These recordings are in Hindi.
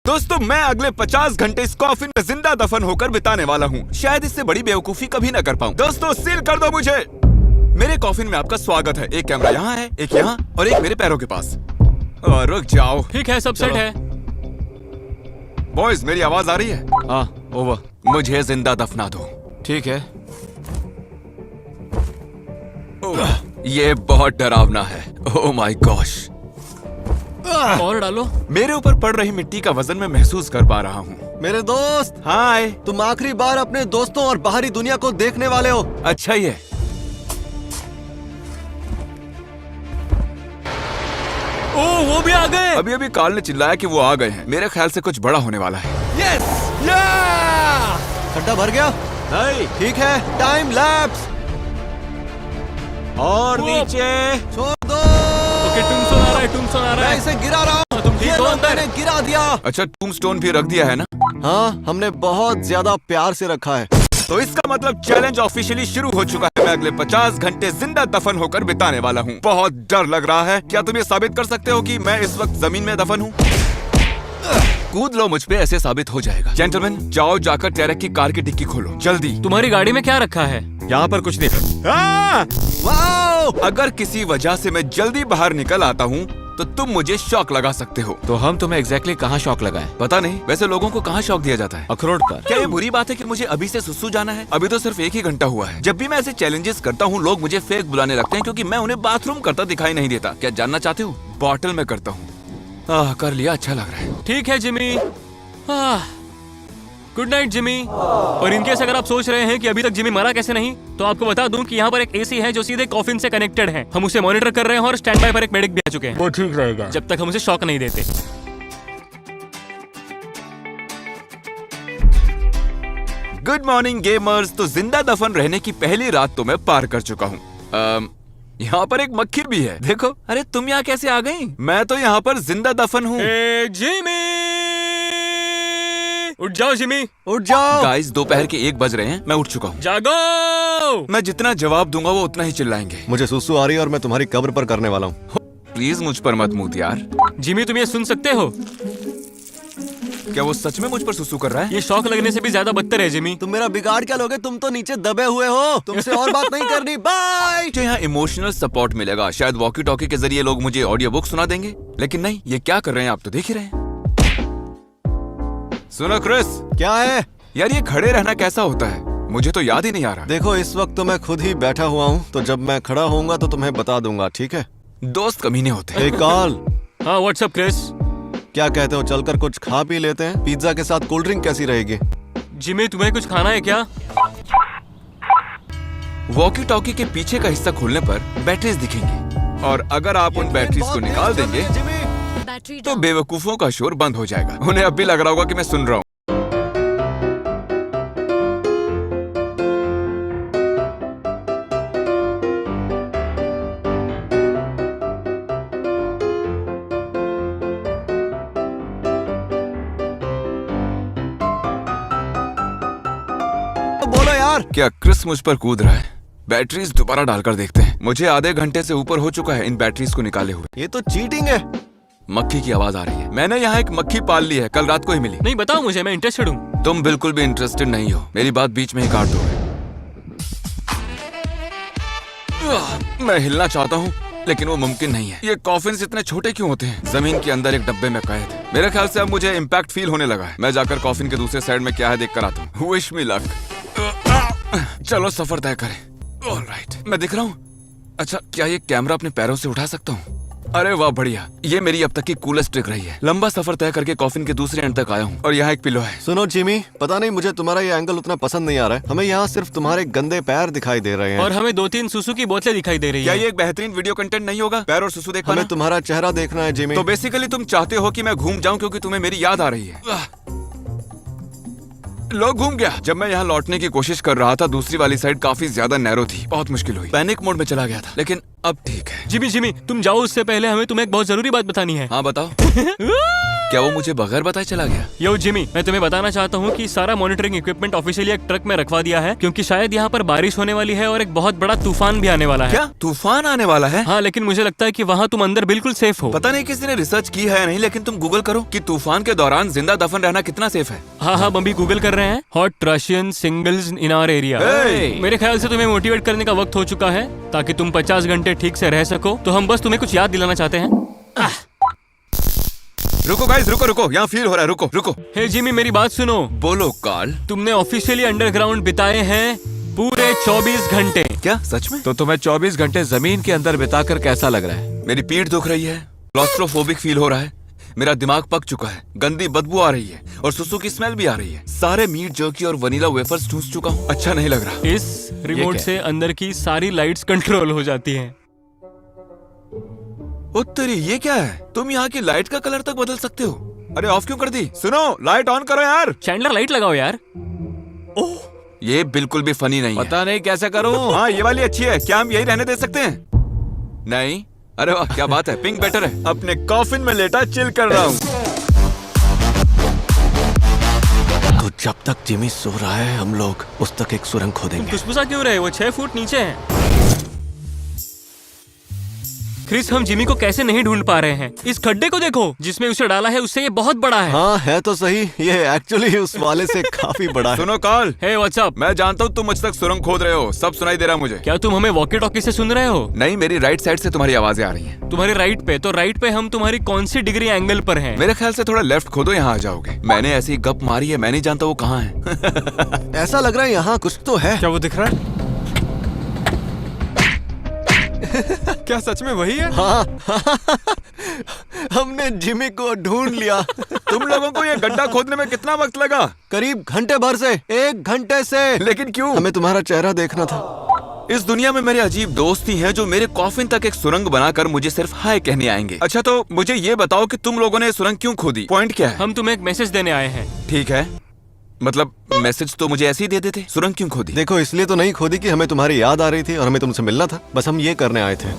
दोस्तों मैं अगले 50 घंटे इस कॉफिन में जिंदा दफन होकर बिताने वाला हूँ। शायद इससे बड़ी बेवकूफी कभी न कर पाऊँ। दोस्तों सील कर दो मुझे। मेरे कॉफिन में आपका स्वागत है। एक कैमरा यहाँ है, एक यहाँ और एक मेरे पैरों के पास। और रुक जाओ। ठीक है, सब सेट है। बॉयज मेरी आवाज आ रही है? हाँ, ओवर। मुझे जिंदा दफना दो। ठीक है। ये बहुत डरावना है। Oh my gosh. और डालो। मेरे ऊपर पड़ रही मिट्टी का वजन मैं महसूस कर पा रहा हूँ। मेरे दोस्त, हाय। तुम आखिरी बार अपने दोस्तों और बाहरी दुनिया को देखने वाले हो। अच्छा ही है। ओह, वो भी आ गए। अभी अभी कार्ल ने चिल्लाया कि वो आ गए हैं। मेरे ख्याल से कुछ बड़ा होने वाला है। यस, खड्डा भर गया? नहीं, ठीक है। Time lapse. और नीचे छोड़ दो। ओके, टूम्बस्टोन आ रहा है, टूम्बस्टोन आ रहा मैं है। इसे गिरा रहा हूँ। तुम ठीक हो अंदर? मैंने गिरा दिया। अच्छा, टूम्बस्टोन भी रख दिया है ना? हाँ, हमने बहुत ज्यादा प्यार से रखा है। तो इसका मतलब चैलेंज ऑफिशियली शुरू हो चुका है। मैं अगले 50 घंटे जिंदा दफन होकर बिताने वाला हूँ। बहुत डर लग रहा है। क्या तुम ये साबित कर सकते हो कि मैं इस वक्त जमीन में दफन हूँ? कूद लो मुझ पे, ऐसे साबित हो जाएगा। जेंटलमैन, जाओ जाकर टैरेक की कार की डिक्की खोलो जल्दी। तुम्हारी गाड़ी में क्या रखा है? यहाँ पर कुछ नहीं। वाओ! अगर किसी वजह से मैं जल्दी बाहर निकल आता हूँ तो तुम मुझे शॉक लगा सकते हो। तो हम तुम्हें एग्जैक्टली कहाँ शॉक लगाए? पता नहीं, वैसे लोगों को कहाँ शॉक दिया जाता है? अखरोट का। क्या ये बुरी बात है कि मुझे अभी से सुसु जाना है? अभी तो सिर्फ 1 ही घंटा हुआ है। जब भी मैं ऐसे चैलेंजेस करता हूँ लोग मुझे फेक बुलाने लगते हैं क्योंकि मैं उन्हें बाथरूम करता दिखाई नहीं देता। क्या जानना चाहते हो? बॉटल में करता हूँ। कर लिया, अच्छा लग रहा है। ठीक है जिमी। Good night Jimmy. और इनकेस अगर आप सोच रहे हैं कि अभी तक जिमी मरा कैसे नहीं, तो आपको बता दूं कि यहाँ पर एक एसी है जो सीधे कॉफिन से कनेक्टेड है। हम उसे मॉनिटर कर रहे हैं और स्टैंड बाय पर एक मेडिक भी आ चुके हैं। वो ठीक रहेगा जब तक हम उसे शॉक नहीं देते। Good morning gamers. तो जिंदा दफन रहने की पहली रात तो मैं पार कर चुका हूँ। यहाँ पर एक मक्खी भी है, देखो। अरे तुम यहाँ कैसे आ गई? मैं तो यहाँ पर जिंदा दफन हूँ। जिमी, उठ जाओ जिमी, उठ जाओ। गाइस, दोपहर के 1 बज रहे हैं। मैं उठ चुका हूँ। जागो। मैं जितना जवाब दूंगा वो उतना ही चिल्लाएंगे। मुझे सुसु आ रही है और मैं तुम्हारी कब्र पर करने वाला हूँ। प्लीज मुझ पर मत मूत यार। जिमी, तुम ये सुन सकते हो? क्या वो सच में मुझ पर सुसु कर रहा है? ये शॉक लगने से भी ज्यादा बदतर है जिमी। तुम मेरा बिगाड़ क्या लोगे? तुम तो नीचे दबे हुए हो। तुमसे और बात नहीं करनी। बाय। मुझे यहाँ इमोशनल सपोर्ट मिलेगा। शायद वॉकी टॉकी के जरिए लोग मुझे ऑडियो बुक सुना देंगे, लेकिन नहीं। ये क्या कर रहे हैं आप तो देख ही रहे हैं। सुनो क्रिस। क्या है? यार ये खड़े रहना कैसा होता है? मुझे तो याद ही नहीं आ रहा। देखो, इस वक्त तो मैं खुद ही बैठा हुआ हूँ, तो जब मैं खड़ा होऊंगा तो तुम्हें बता दूंगा, ठीक है? दोस्त कमीने होते हैं। एक कॉल। हाँ, व्हाट्सअप क्रिस। क्या कहते हो, चलकर कुछ खा पी लेते हैं? पिज्जा के साथ कोल्ड ड्रिंक कैसी रहेगी? जिमी, तुम्हें कुछ खाना है क्या? वॉकी टॉकी के पीछे का हिस्सा खोलने पर बैटरीज दिखेंगी, और अगर आप उन बैटरीज को निकाल देंगे तो बेवकूफों का शोर बंद हो जाएगा। उन्हें अब भी लग रहा होगा कि मैं सुन रहा हूँ। बोलो यार। क्या क्रिस मुझ पर कूद रहा है? बैटरीज दोबारा डालकर देखते हैं। मुझे आधे घंटे से ऊपर हो चुका है इन बैटरीज को निकाले हुए। ये तो चीटिंग है। मक्खी की आवाज आ रही है। मैंने यहाँ एक मक्खी पाल ली है, कल रात को ही मिली। नहीं, बताओ मुझे, मैं इंटरेस्टेड हूँ। तुम बिल्कुल भी इंटरेस्टेड नहीं हो। मेरी बात बीच में ही काट दोगे। मैं हिलना चाहता हूँ लेकिन वो मुमकिन नहीं है। ये कॉफिन्स इतने छोटे क्यों होते हैं? जमीन के अंदर एक डब्बे में कैद। मेरे ख्याल से अब मुझे इम्पैक्ट फील होने लगा है। मैं जाकर कॉफिन के दूसरे साइड में क्या है देख कर आता हूँ। Wish me luck. चलो सफर तय करें। ऑलराइट, मैं दिख रहा हूँ। अच्छा, क्या ये कैमरा अपने पैरों से उठा सकता हूँ? अरे वाह, बढ़िया। ये मेरी अब तक की कूलेस्ट ट्रिक रही है। लंबा सफर तय करके कॉफिन के दूसरे एंड तक आया हूँ, और यहाँ एक पिलो है। सुनो जिमी, पता नहीं मुझे तुम्हारा ये एंगल उतना पसंद नहीं आ रहा है। हमें यहाँ सिर्फ तुम्हारे गंदे पैर दिखाई दे रहे हैं। और हमें 2-3 सुसु की बोतलें दिखाई दे रही क्या है। ये एक बेहतरीन वीडियो कंटेंट नहीं होगा? पैर और सुसु देख पाना? हमें तुम्हारा चेहरा देखना है जिमी। तो बेसिकली तुम चाहते हो कि मैं घूम जाऊं क्योंकि तुम्हें मेरी याद आ रही है। लो, घूम गया। जब मैं यहाँ लौटने की कोशिश कर रहा था दूसरी वाली साइड काफी ज्यादा नैरो थी। बहुत मुश्किल हुई। पैनिक मोड में चला गया था, लेकिन अब ठीक है। जिमी, तुम जाओ उससे पहले हमें तुम्हें एक बहुत जरूरी बात बतानी है। हाँ बताओ। क्या वो मुझे बगैर बताए चला गया? यो जिमी, मैं तुम्हें बताना चाहता हूँ कि सारा मॉनिटरिंग इक्विपमेंट ऑफिशियली एक ट्रक में रखवा दिया है, क्योंकि शायद यहाँ पर बारिश होने वाली है और एक बहुत बड़ा तूफान भी आने वाला है। क्या तूफान आने वाला है? हाँ, लेकिन मुझे लगता है कि वहाँ तुम अंदर बिल्कुल सेफ हो। पता नहीं किसी ने रिसर्च की है या नहीं, लेकिन तुम गूगल करो कि तूफान के दौरान जिंदा दफन रहना कितना सेफ है। हाँ, हम अभी गूगल कर रहे हैं। Hot Russian singles in our area. Hey! मेरे ख्याल से तुम्हें मोटिवेट करने का वक्त हो चुका है, ताकि तुम 50 घंटे ठीक से रह सको। तो हम बस तुम्हें कुछ याद दिलाना चाहते हैं। रुको गाइस, रुको, यहाँ फील हो रहा है, रुको। हे जिमी, मेरी बात सुनो। बोलो कार्ल। तुमने ऑफिशियली अंडरग्राउंड बिताए हैं पूरे 24 घंटे। क्या सच में? तो तुम्हें 24 घंटे जमीन के अंदर बिताकर कैसा लग रहा है? मेरी पीठ दुख रही है, क्लॉस्ट्रोफोबिक फील हो रहा है, मेरा दिमाग पक चुका है, गंदी बदबू आ रही है और सुसु की स्मेल भी आ रही है। सारे मीट जर्की और वनीला वेफर्स ठूस चुका हूँ। अच्छा नहीं लग रहा। इस रिमोट क्या से अंदर की सारी लाइट्स कंट्रोल हो जाती हैं। उत्तरी, ये क्या है? तुम यहाँ की लाइट का कलर तक बदल सकते हो। अरे ऑफ क्यों कर दी? सुनो, लाइट ऑन करो यार। चैंडलर, लाइट लगाओ यार। ये बिल्कुल भी फनी नहीं है। पता नहीं कैसे करूं। हाँ, ये वाली अच्छी है। क्या हम यही रहने दे सकते हैं? नहीं। अरे वाह, क्या बात है, पिंक बेटर है। अपने कॉफिन में लेटा चिल कर रहा हूँ। तो जब तक जिमी सो रहा है हम लोग उस तक एक सुरंग खोदेंगे। खुशबुसा क्यों रहे? वो 6 फुट नीचे है। क्रिस, हम जिमी को कैसे नहीं ढूंढ पा रहे हैं? इस खड्डे को देखो जिसमें उसे डाला है, उससे ये बहुत बड़ा है। हाँ है तो सही, ये एक्चुअली उस वाले से काफी बड़ा है। सुनो कार्ल, हे व्हाट्सअप। मैं जानता हूँ तुम मुझ तक सुरंग खोद रहे हो, सब सुनाई दे रहा है मुझे। क्या तुम हमें वॉकी टॉकी से सुन रहे हो? नहीं, मेरी राइट साइड से तुम्हारी आवाजें आ रही हैं। तुम्हारी राइट पे? तो राइट पे हम तुम्हारी कौन सी डिग्री एंगल पर हैं? मेरे ख्याल से थोड़ा लेफ्ट खोदो, यहाँ आ जाओगे। मैंने ऐसी गप मारी है, मैं नहीं जानता वो कहाँ है। ऐसा लग रहा है यहाँ कुछ तो है। क्या वो दिख रहा है? क्या सच में वही है? हाँ हमने जिमी को ढूंढ लिया। तुम लोगों को ये गड्ढा खोदने में कितना वक्त लगा? करीब घंटे भर से, 1 घंटे से। लेकिन क्यों? हमें तुम्हारा चेहरा देखना था। इस दुनिया में मेरे अजीब दोस्त ही हैं जो मेरे कॉफिन तक एक सुरंग बनाकर मुझे सिर्फ हाय कहने आएंगे। अच्छा, तो मुझे ये बताओ कि तुम लोगों ने सुरंग क्यों खोदी? पॉइंट क्या है? हम तुम्हें एक मैसेज देने आए हैं। ठीक है, मतलब मैसेज तो मुझे ऐसे ही दे देते। सुरंग क्यों खोदी? देखो, इसलिए तो नहीं खोदी कि हमें तुम्हारी याद आ रही थी और हमें तुमसे मिलना था। बस हम ये करने आए थे।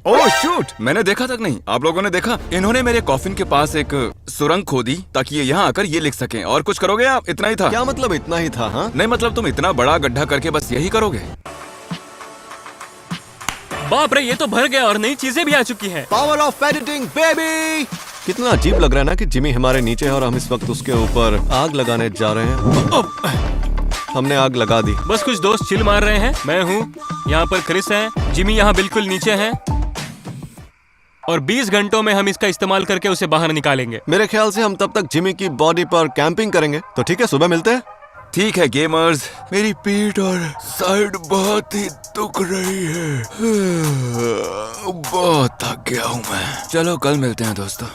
ओह शूट, मैंने देखा तक नहीं। आप लोगों ने देखा? इन्होंने मेरे कॉफिन के पास एक सुरंग खोदी ताकि ये यहाँ आकर ये लिख सकें। और कुछ करोगे आप? इतना ही था? क्या मतलब इतना ही था? हाँ, नहीं, मतलब तुम इतना बड़ा गड्ढा करके बस यही करोगे? बाप रे, ये तो भर गया और नई चीजें भी आ चुकी हैं। Power of editing baby. कितना अजीब लग रहा है ना कि जिमी हमारे नीचे है और हम इस वक्त उसके ऊपर आग लगाने जा रहे हैं। हमने आग लगा दी। बस कुछ दोस्त चिल मार रहे हैं। मैं हूँ यहाँ पर, क्रिस है, जिमी यहाँ बिल्कुल नीचे है और 20 घंटों में हम इसका इस्तेमाल करके उसे बाहर निकालेंगे। मेरे ख्याल से हम तब तक जिमी की बॉडी पर कैंपिंग करेंगे। तो ठीक है, सुबह मिलते हैं। ठीक है गेमर्स, मेरी पीठ और साइड बहुत ही दुख रही है। बहुत थक गया हूँ मैं। चलो कल मिलते हैं दोस्तों।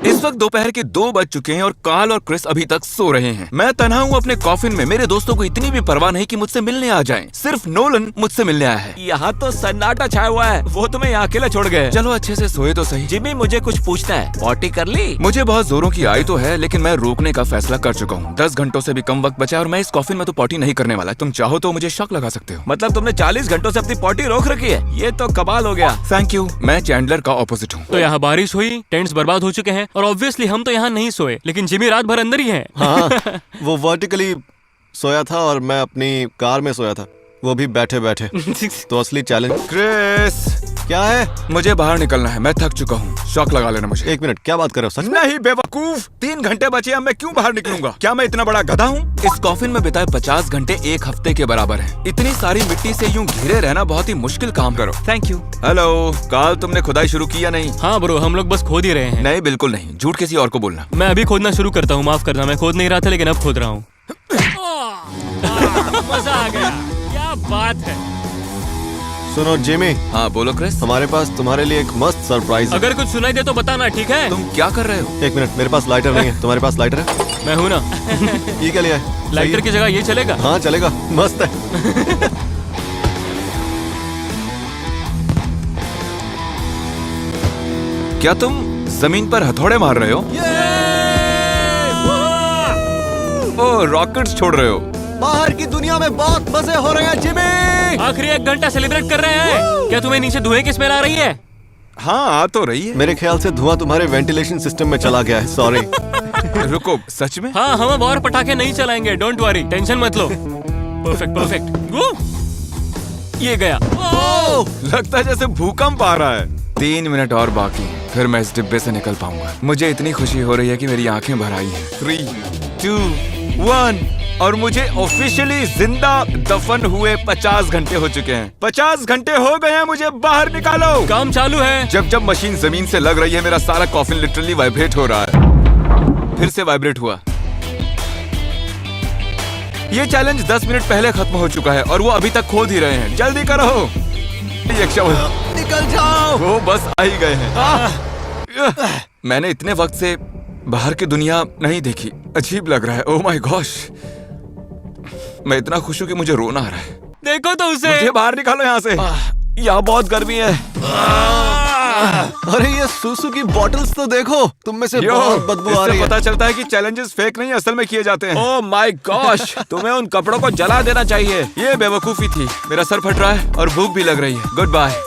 इस वक्त दोपहर के 2 बज चुके हैं और कार्ल और क्रिस अभी तक सो रहे हैं। मैं तन्हा हूँ अपने कॉफिन में। मेरे दोस्तों को इतनी भी परवाह नहीं कि मुझसे मिलने आ जाएं। सिर्फ नोलन मुझसे मिलने आया है। यहाँ तो सन्नाटा छाया हुआ है। वो तुम्हें यहाँ अकेला छोड़ गए। चलो अच्छे से सोए तो सही। जिमी, मुझे कुछ पूछना है। पॉटी कर ली? मुझे बहुत जोरों की आई तो है, लेकिन मैं रोकने का फैसला कर चुका हूँ। 10 घंटों से भी कम वक्त बचा और मैं इस कॉफिन में तो पॉटी नहीं करने वाला। तुम चाहो तो मुझे शक लगा सकते हो। मतलब तुमने 40 घंटों से अपनी पॉटी रोक रखी है? ये तो कमाल हो गया। Thank you. मैं चैंडलर का ऑपोजिट हूँ। तो यहाँ बारिश हुई, टेंट्स बर्बाद हो चुके हैं और ऑब्वियसली हम तो यहाँ नहीं सोए, लेकिन जिमी रात भर अंदर ही है। हाँ, वो वर्टिकली सोया था और मैं अपनी कार में सोया था, वो भी बैठे बैठे। तो असली चैलेंज। क्रिस, क्या है? मुझे बाहर निकलना है। मैं थक चुका हूँ। शॉक लगा लेना मुझे। 1 मिनट, क्या बात कर रहे हो? सच में? नहीं बेवकूफ, 3 घंटे बचे हैं। मैं क्यों बाहर निकलूंगा? क्या मैं इतना बड़ा गधा हूँ? इस कॉफिन में बिताए 50 घंटे 1 हफ्ते के बराबर है। इतनी सारी मिट्टी से यूं घिरे रहना बहुत ही मुश्किल काम। करो। Thank you. हेलो कार्ल, तुमने खुदाई शुरू की या नहीं? हाँ ब्रो, हम लोग बस खोद ही रहे हैं। नहीं, बिल्कुल नहीं। झूठ किसी और को बोलना। मैं अभी खोदना शुरू करता हूँ, माफ करना। मैं खोद नहीं रहा था, लेकिन अब खोद रहा हूँ। मजा आ गया। क्या बात है। सुनो जिमी। हाँ बोलो क्रिस। हमारे पास तुम्हारे लिए एक मस्त सरप्राइज है। अगर कुछ सुनाई दे तो बताना, ठीक है? तुम क्या कर रहे हो? 1 मिनट, मेरे पास लाइटर नहीं है। तुम्हारे पास लाइटर है? मैं हूँ ना। ये क्या लिया है? लाइटर की जगह ये चलेगा? हाँ चलेगा, मस्त है। क्या तुम जमीन पर हथौड़े मार रहे हो? ओ, रॉकेट्स छोड़ रहे हो? बाहर की दुनिया में बहुत मजे हो रहे हैं जिमी। आखिरी 1 घंटा सेलिब्रेट कर रहे हैं। क्या तुम्हें नीचे धुएं की स्मेल आ रही है? हाँ आ तो रही है। मेरे ख्याल से धुआं तुम्हारे वेंटिलेशन सिस्टम में चला गया है, सॉरी। रुको, सच में? हाँ, हम अब और पटाखे नहीं चलाएंगे, डोंट वरी, टेंशन मत लो। Perfect perfect. ये गया। लगता है जैसे भूकंप आ रहा है। 3 मिनट और बाकी है, फिर मैं इस डिब्बे से निकल पाऊंगा। मुझे इतनी खुशी हो रही है कि मेरी आंखें भर आई हैं। 3, 2, 1 और मुझे ऑफिशियली जिंदा दफन हुए 50 घंटे हो चुके हैं। 50 घंटे हो गए हैं, मुझे बाहर निकालो। काम चालू है। जब जब मशीन जमीन से लग रही है, मेरा सारा कॉफिन लिटरली वाइब्रेट हो रहा है। फिर से वाइब्रेट हुआ। ये चैलेंज 10 मिनट पहले खत्म हो चुका है और वो अभी तक खोद ही रहे हैं। जल्दी करो। निकल जाओ। वो बस आ ही गए हैं। मैंने इतने वक्त से बाहर की दुनिया नहीं देखी। अजीब लग रहा है। ओह माय गॉश, मैं इतना खुश हूँ कि मुझे रोना आ रहा है। देखो तो उसे। मुझे बाहर निकालो यहाँ से। यहाँ बहुत गर्मी है। अरे ये सूसू की बॉटल्स तो देखो, तुम में से यो, बहुत बदबू आ इससे रही है। पता चलता है कि चैलेंजेस फेक नहीं असल में किए जाते हैं। ओह माय गॉश, तुम्हें उन कपड़ों को जला देना चाहिए। ये बेवकूफी थी। मेरा सर फट रहा है और भूख भी लग रही है। Good bye.